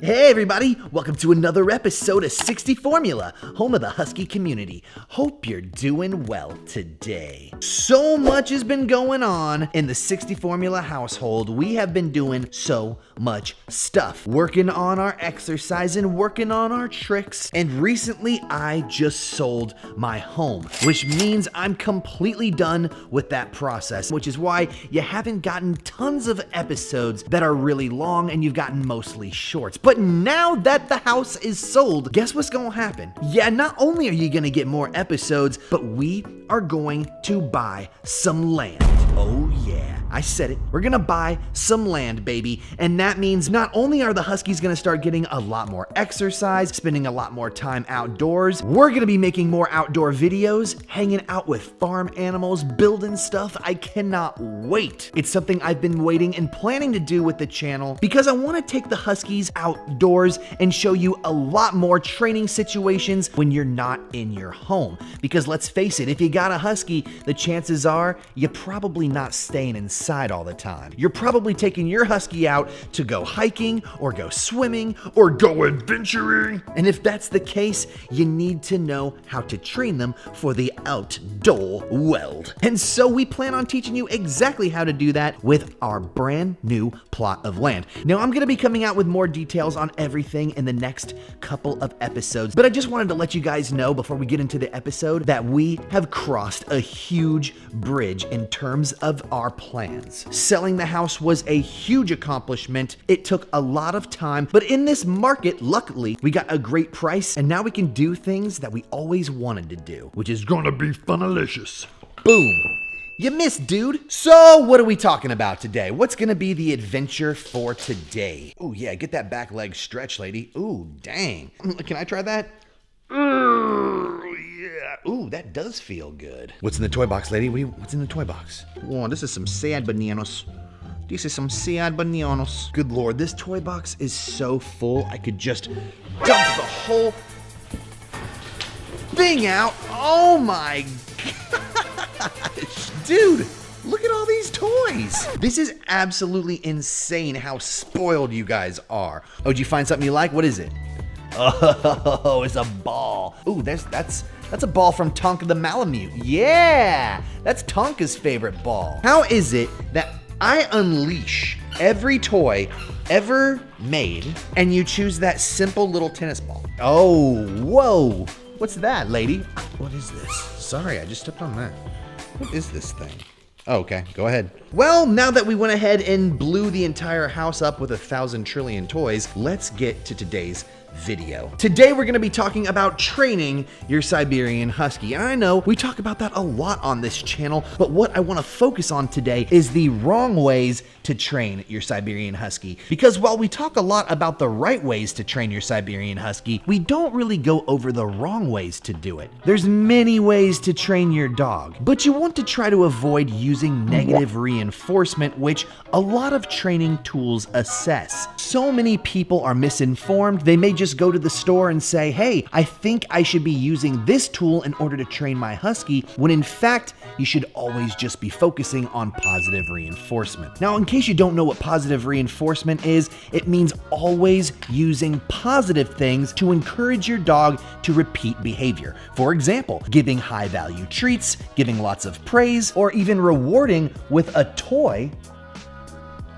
Hey everybody, welcome to another episode of 60 Formula, home of the Husky community. Hope you're doing well today. So much has been going on in the 60 Formula household. We have been doing so much stuff, working on our exercise and working on our tricks. And recently I just sold my home, which means I'm completely done with that process, which is why you haven't gotten tons of episodes that are really long and you've gotten mostly shorts. But now that the house is sold, guess what's gonna happen? Yeah, not only are you gonna get more episodes, but we are going to buy some land. Oh yeah, I said it. We're gonna buy some land, baby. And that means not only are the Huskies gonna start getting a lot more exercise, spending a lot more time outdoors, we're gonna be making more outdoor videos, hanging out with farm animals, building stuff. I cannot wait. It's something I've been waiting and planning to do with the channel because I wanna take the Huskies outdoors and show you a lot more training situations when you're not in your home. Because let's face it, if you got a Husky, the chances are you're probably not staying inside all the time. You're probably taking your Husky out to go hiking or go swimming or go adventuring. And if that's the case, you need to know how to train them for the outdoor world. And so we plan on teaching you exactly how to do that with our brand new plot of land. Now I'm gonna be coming out with more details on everything in the next couple of episodes, but I just wanted to let you guys know before we get into the episode that we have crossed a huge bridge in terms of our plans. Selling the house was a huge accomplishment. It took a lot of time, but in this market, luckily, we got a great price, and now we can do things that we always wanted to do, which is gonna be funalicious. Boom. You missed, dude. So what are we talking about today? What's gonna be the adventure for today? Oh yeah, get that back leg stretch, lady. Ooh, dang. Can I try that? Ooh, yeah. Ooh, that does feel good. What's in the toy box, lady? What's in the toy box? Oh, this is some sad bananas. This is some sad bananas. Good Lord, this toy box is so full, I could just dump the whole thing out. Oh my gosh. Dude, look at all these toys. This is absolutely insane how spoiled you guys are. Oh, did you find something you like? What is it? Oh, it's a ball. Ooh, that's a ball from Tonka the Malamute. Yeah, that's Tonka's favorite ball. How is it that I unleash every toy ever made and you choose that simple little tennis ball? Oh, whoa. What's that, lady? What is this? Sorry, I just stepped on that. What is this thing? Oh, okay, go ahead. Well, now that we went ahead and blew the entire house up with 1,000 trillion toys, let's get to today's video. Today we're going to be talking about training your Siberian Husky. And I know we talk about that a lot on this channel, but what I want to focus on today is the wrong ways to train your Siberian Husky. Because while we talk a lot about the right ways to train your Siberian Husky, we don't really go over the wrong ways to do it. There's many ways to train your dog, but you want to try to avoid using negative reinforcement, which a lot of training tools assess. So many people are misinformed. They may just go to the store and say, hey, I think I should be using this tool in order to train my Husky, when in fact, you should always just be focusing on positive reinforcement. Now, in case you don't know what positive reinforcement is, it means always using positive things to encourage your dog to repeat behavior. For example, giving high value treats, giving lots of praise, or even rewarding with a toy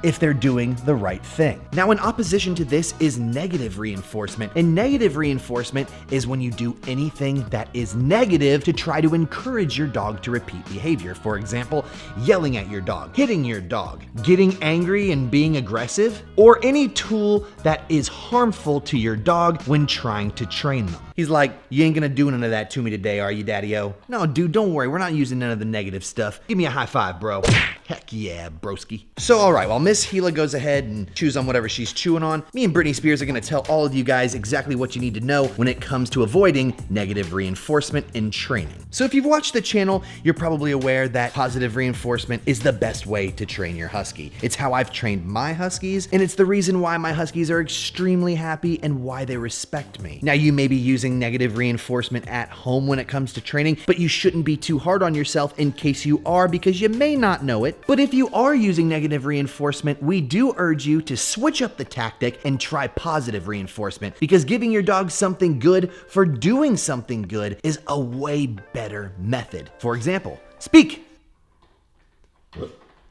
if they're doing the right thing. Now, in opposition to this is negative reinforcement. And negative reinforcement is when you do anything that is negative to try to encourage your dog to repeat behavior. For example, yelling at your dog, hitting your dog, getting angry and being aggressive, or any tool that is harmful to your dog when trying to train them. He's like, you ain't gonna do none of that to me today, are you, Daddy-O? No, dude, don't worry. We're not using none of the negative stuff. Give me a high five, bro. Heck yeah, broski. So, all right, while Miss Gila goes ahead and chews on whatever she's chewing on, me and Britney Spears are gonna tell all of you guys exactly what you need to know when it comes to avoiding negative reinforcement in training. So if you've watched the channel, you're probably aware that positive reinforcement is the best way to train your Husky. It's how I've trained my Huskies, and it's the reason why my Huskies are extremely happy and why they respect me. Now, you may be using using negative reinforcement at home when it comes to training, but you shouldn't be too hard on yourself in case you are, because you may not know it. But if you are using negative reinforcement, we do urge you to switch up the tactic and try positive reinforcement, because giving your dog something good for doing something good is a way better method. For example, speak.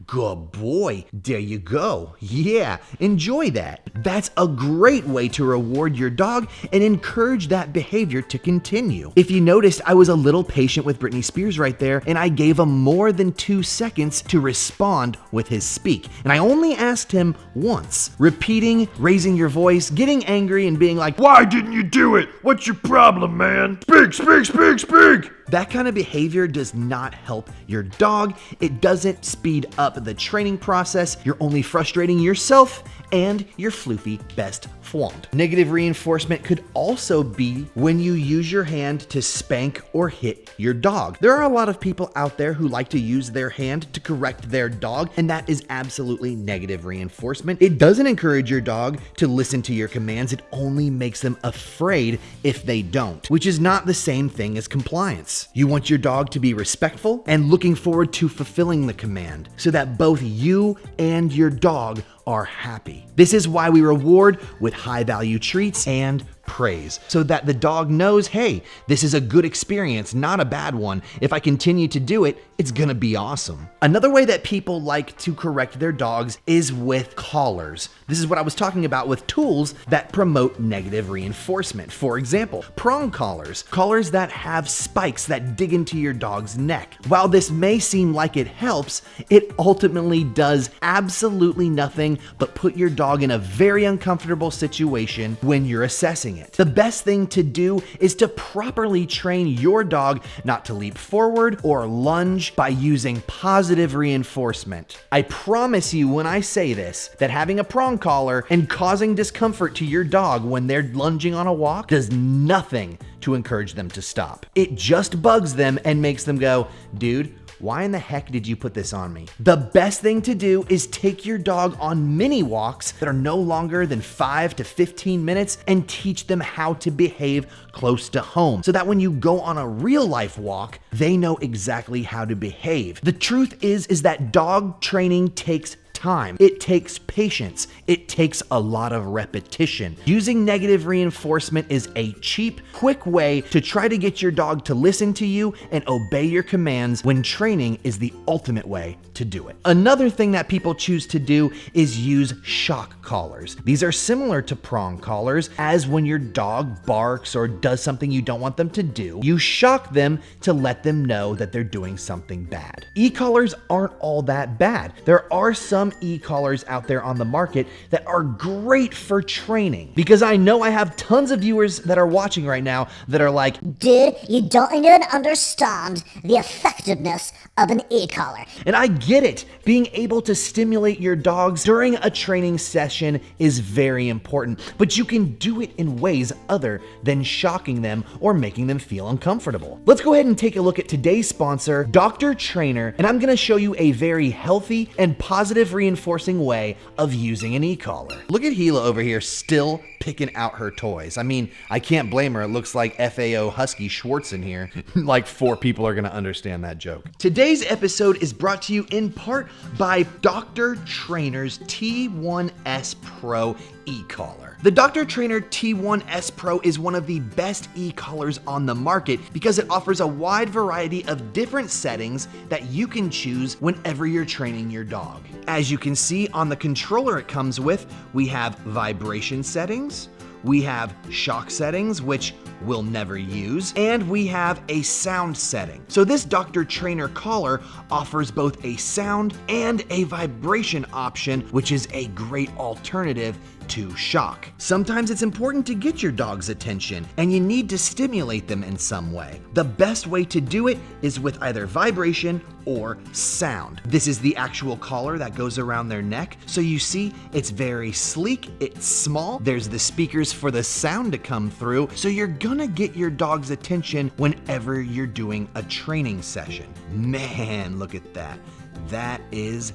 Good boy. There you go. Yeah, enjoy that. That's a great way to reward your dog and encourage that behavior to continue. If you noticed, I was a little patient with Britney Spears right there, and I gave him more than 2 seconds to respond with his speak. And I only asked him once. Repeating, raising your voice, getting angry, and being like, "Why didn't you do it? What's your problem, man? Speak, speak, speak, speak." That kind of behavior does not help your dog. It doesn't speed up the training process. You're only frustrating yourself and your floofy best friend. Negative reinforcement could also be when you use your hand to spank or hit your dog. There are a lot of people out there who like to use their hand to correct their dog, and that is absolutely negative reinforcement. It doesn't encourage your dog to listen to your commands. It only makes them afraid if they don't, which is not the same thing as compliance. You want your dog to be respectful and looking forward to fulfilling the command so that both you and your dog are happy. This is why we reward with high value treats and praise, so that the dog knows, hey, this is a good experience, not a bad one. If I continue to do it, it's gonna be awesome. Another way that people like to correct their dogs is with collars. This is what I was talking about with tools that promote negative reinforcement. For example, prong collars, collars that have spikes that dig into your dog's neck. While this may seem like it helps, it ultimately does absolutely nothing but put your dog in a very uncomfortable situation when you're assessing it. The best thing to do is to properly train your dog not to leap forward or lunge by using positive reinforcement. I promise you when I say this, that having a prong collar and causing discomfort to your dog when they're lunging on a walk does nothing to encourage them to stop. It just bugs them and makes them go, dude, why in the heck did you put this on me? The best thing to do is take your dog on mini walks that are no longer than 5 to 15 minutes and teach them how to behave close to home, so that when you go on a real life walk, they know exactly how to behave. The truth is that dog training takes time. It takes patience. It takes a lot of repetition. Using negative reinforcement is a cheap, quick way to try to get your dog to listen to you and obey your commands, when training is the ultimate way to do it. Another thing that people choose to do is use shock collars. These are similar to prong collars, as when your dog barks or does something you don't want them to do, you shock them to let them know that they're doing something bad. E-collars aren't all that bad. There are some e-collars out there on the market that are great for training, because I know I have tons of viewers that are watching right now that are like, dude, you don't even understand the effectiveness of an e-collar. And I get it. Being able to stimulate your dogs during a training session is very important, but you can do it in ways other than shocking them or making them feel uncomfortable. Let's go ahead and take a look at today's sponsor, Dr. Trainer, and I'm gonna show you a very healthy and positive reinforcing way of using an e-collar. Look at Gila over here still picking out her toys. I mean, I can't blame her. It looks like FAO Husky Schwartz in here. Like 4 people are gonna understand that joke. Today's episode is brought to you in part by Dr. Trainer's T1S Pro e-collar. The Dr. Trainer T1S Pro is one of the best e-collars on the market because it offers a wide variety of different settings that you can choose whenever you're training your dog. As you can see on the controller it comes with, we have vibration settings, we have shock settings, which we'll never use, and we have a sound setting. So this Dr. Trainer collar offers both a sound and a vibration option, which is a great alternative to shock. Sometimes it's important to get your dog's attention and you need to stimulate them in some way. The best way to do it is with either vibration or sound. This is the actual collar that goes around their neck. So you see, it's very sleek, it's small, there's the speakers for the sound to come through, so you're gonna get your dog's attention whenever you're doing a training session. Man, look at that. That is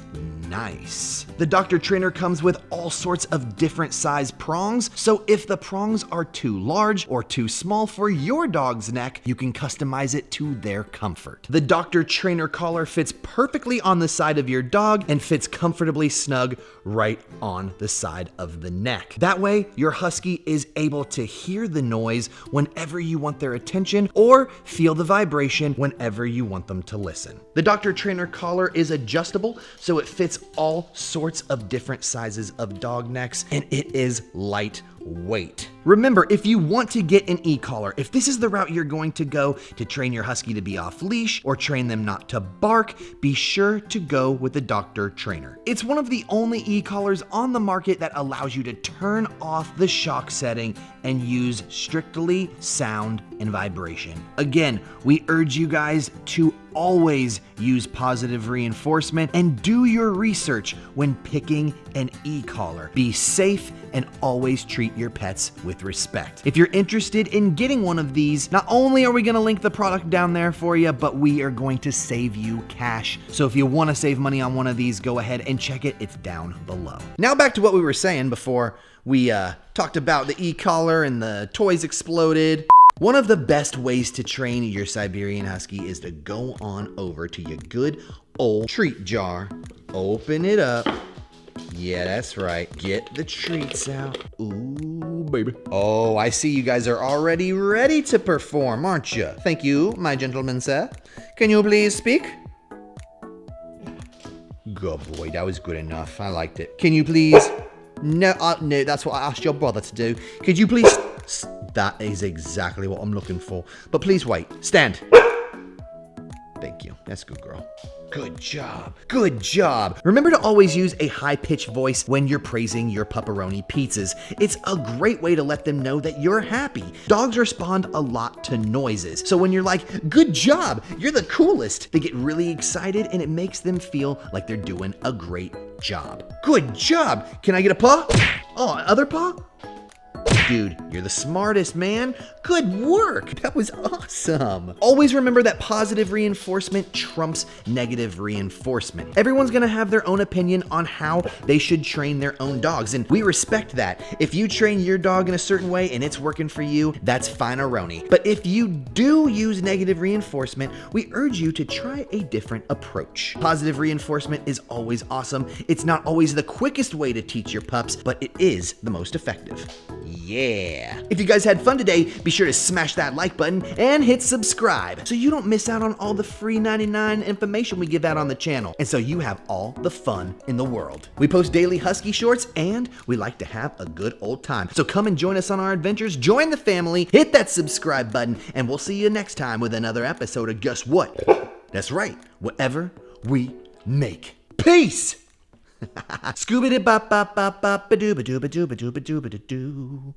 nice. The Dr. Trainer comes with all sorts of different size prongs, so if the prongs are too large or too small for your dog's neck, you can customize it to their comfort. The Dr. Trainer collar fits perfectly on the side of your dog and fits comfortably snug right on the side of the neck. That way, your husky is able to hear the noise whenever you want their attention or feel the vibration whenever you want them to listen. The Dr. Trainer collar is adjustable, so it fits all sorts of different sizes of dog necks, and it is lightweight. Remember, if you want to get an e-collar, if this is the route you're going to go to train your husky to be off leash or train them not to bark, be sure to go with the Dr. Trainer. It's one of the only e-collars on the market that allows you to turn off the shock setting and use strictly sound and vibration. Again, we urge you guys to always use positive reinforcement and do your research when picking an e-collar. Be safe and always treat your pets with respect. If you're interested in getting one of these, not only are we going to link the product down there for you, but we are going to save you cash. So if you want to save money on one of these, go ahead and check it. It's down below. Now back to what we were saying before we talked about the e-collar and the toys exploded. One of the best ways to train your Siberian Husky is to go on over to your good old treat jar, open it up. Yeah, that's right. Get the treats out. Ooh, baby. Oh, I see you guys are already ready to perform, aren't you? Thank you, my gentleman, sir. Can you please speak? Good boy, that was good enough. I liked it. Can you please... No, no, that's what I asked your brother to do. Could you please... That is exactly what I'm looking for. But please wait. Stand. Thank you. That's good, girl. Good job. Good job. Remember to always use a high-pitched voice when you're praising your pepperoni pizzas. It's a great way to let them know that you're happy. Dogs respond a lot to noises. So when you're like, good job, you're the coolest, they get really excited and it makes them feel like they're doing a great job. Good job. Can I get a paw? Oh, other paw? Dude, you're the smartest, man. Good work. That was awesome. Always remember that positive reinforcement trumps negative reinforcement. Everyone's gonna have their own opinion on how they should train their own dogs, and we respect that. If you train your dog in a certain way and it's working for you, that's fine-a-roni. But if you do use negative reinforcement, we urge you to try a different approach. Positive reinforcement is always awesome. It's not always the quickest way to teach your pups, but it is the most effective. Yeah. If you guys had fun today, be sure to smash that like button and hit subscribe so you don't miss out on all the free 99 information we give out on the channel, and so you have all the fun in the world. We post daily Husky shorts and we like to have a good old time. So come and join us on our adventures, join the family, hit that subscribe button, and we'll see you next time with another episode of Guess What? That's right, whatever we make. Peace! Scooby bop bop bop bop ba doo ba doo ba doo ba doo ba doo ba doo.